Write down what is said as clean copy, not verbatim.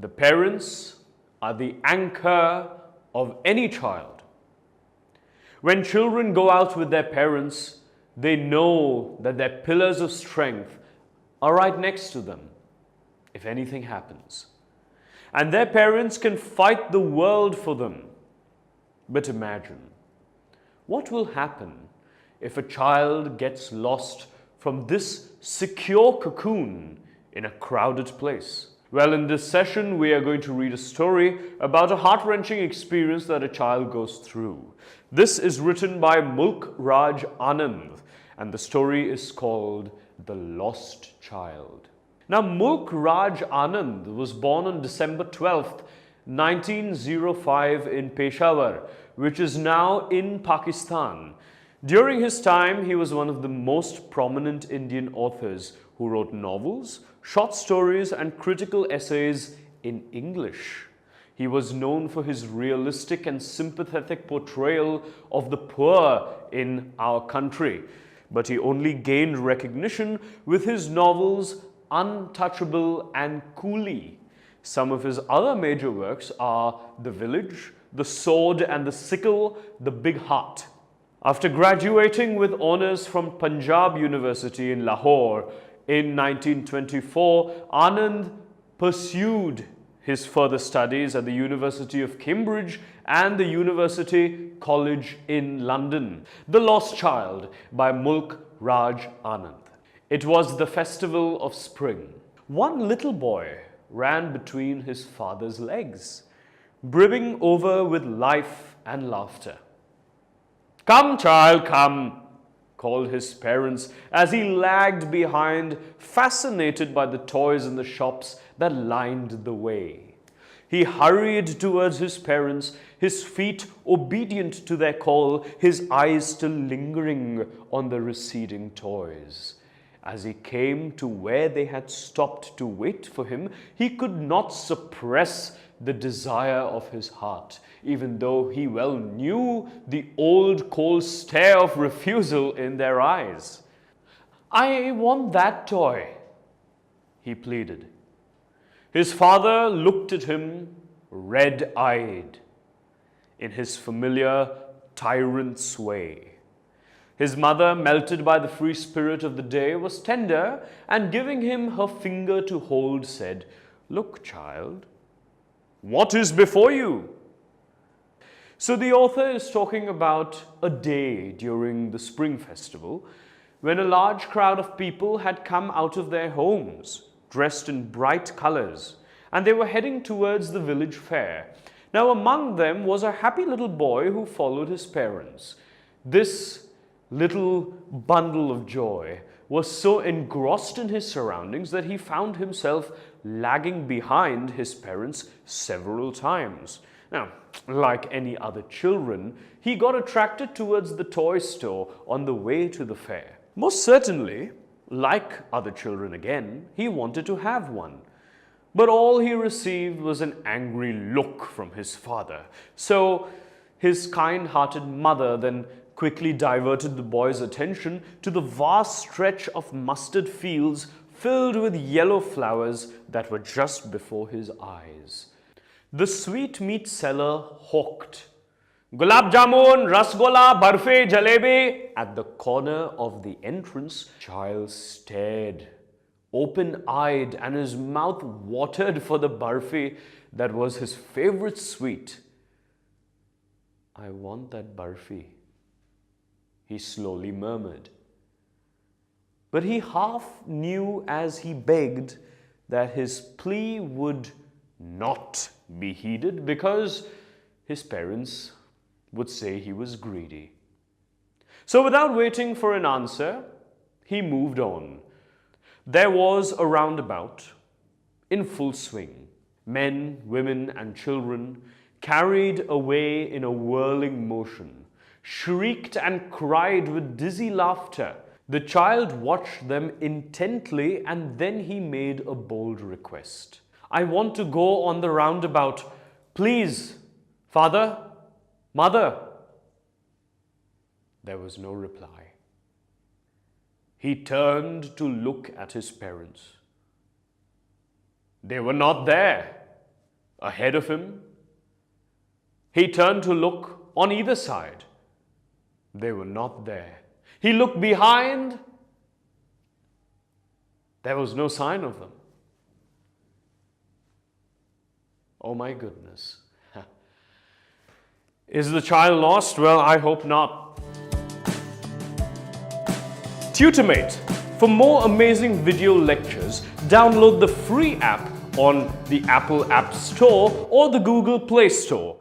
The parents are the anchor of any child. When children go out with their parents, they know that their pillars of strength are right next to them if anything happens. And their parents can fight the world for them. But imagine, what will happen if a child gets lost from this secure cocoon in a crowded place? Well, in this session, we are going to read a story about a heart-wrenching experience that a child goes through. This is written by Mulk Raj Anand, and the story is called The Lost Child. Now, Mulk Raj Anand was born on December 12th, 1905 in Peshawar, which is now in Pakistan. During his time, he was one of the most prominent Indian authors who wrote novels, short stories, and critical essays in English. He was known for his realistic and sympathetic portrayal of the poor in our country, but he only gained recognition with his novels Untouchable and Coolie. Some of his other major works are The Village, The Sword and the Sickle, The Big Heart. After graduating with honors from Punjab University in Lahore in 1924, Anand pursued his further studies at the University of Cambridge and the University College in London. The Lost Child by Mulk Raj Anand. It was the festival of spring. One little boy ran between his father's legs, brimming over with life and laughter. "Come, child, come," called his parents as he lagged behind, fascinated by the toys in the shops that lined the way. He hurried towards his parents, his feet obedient to their call, his eyes still lingering on the receding toys. As he came to where they had stopped to wait for him, he could not suppress the desire of his heart, even though he well knew the old cold stare of refusal in their eyes. "I want that toy," he pleaded. His father looked at him red-eyed in his familiar tyrant's way. His mother, melted by the free spirit of the day, was tender and giving him her finger to hold, said, "Look, child, what is before you?" So the author is talking about a day during the Spring Festival when a large crowd of people had come out of their homes, dressed in bright colors, and they were heading towards the village fair. Now among them was a happy little boy who followed his parents. This little bundle of joy was so engrossed in his surroundings that he found himself lagging behind his parents several times. Now, like any other children, he got attracted towards the toy store on the way to the fair. Most certainly, like other children again, he wanted to have one. But all he received was an angry look from his father. So his kind-hearted mother then quickly diverted the boy's attention to the vast stretch of mustard fields filled with yellow flowers that were just before his eyes. The sweetmeat seller hawked "Gulab Jamun, Rasgola, Barfi, Jalebi" at the corner of the entrance. Child stared, open-eyed, and his mouth watered for the barfi that was his favorite sweet. "I want that barfi," he slowly murmured. But he half knew as he begged that his plea would not be heeded because his parents would say he was greedy. So without waiting for an answer, he moved on. There was a roundabout in full swing. Men, women, and children, carried away in a whirling motion, shrieked and cried with dizzy laughter. The child watched them intently, and then he made a bold request. "I want to go on the roundabout. Please, father, mother." There was no reply. He turned to look at his parents. They were not there. Ahead of him, he turned to look on either side. They were not there. He looked behind. There was no sign of them. Oh my goodness. Is the child lost? Well, I hope not. Tutormate. For more amazing video lectures, download the free app on the Apple App Store or the Google Play Store.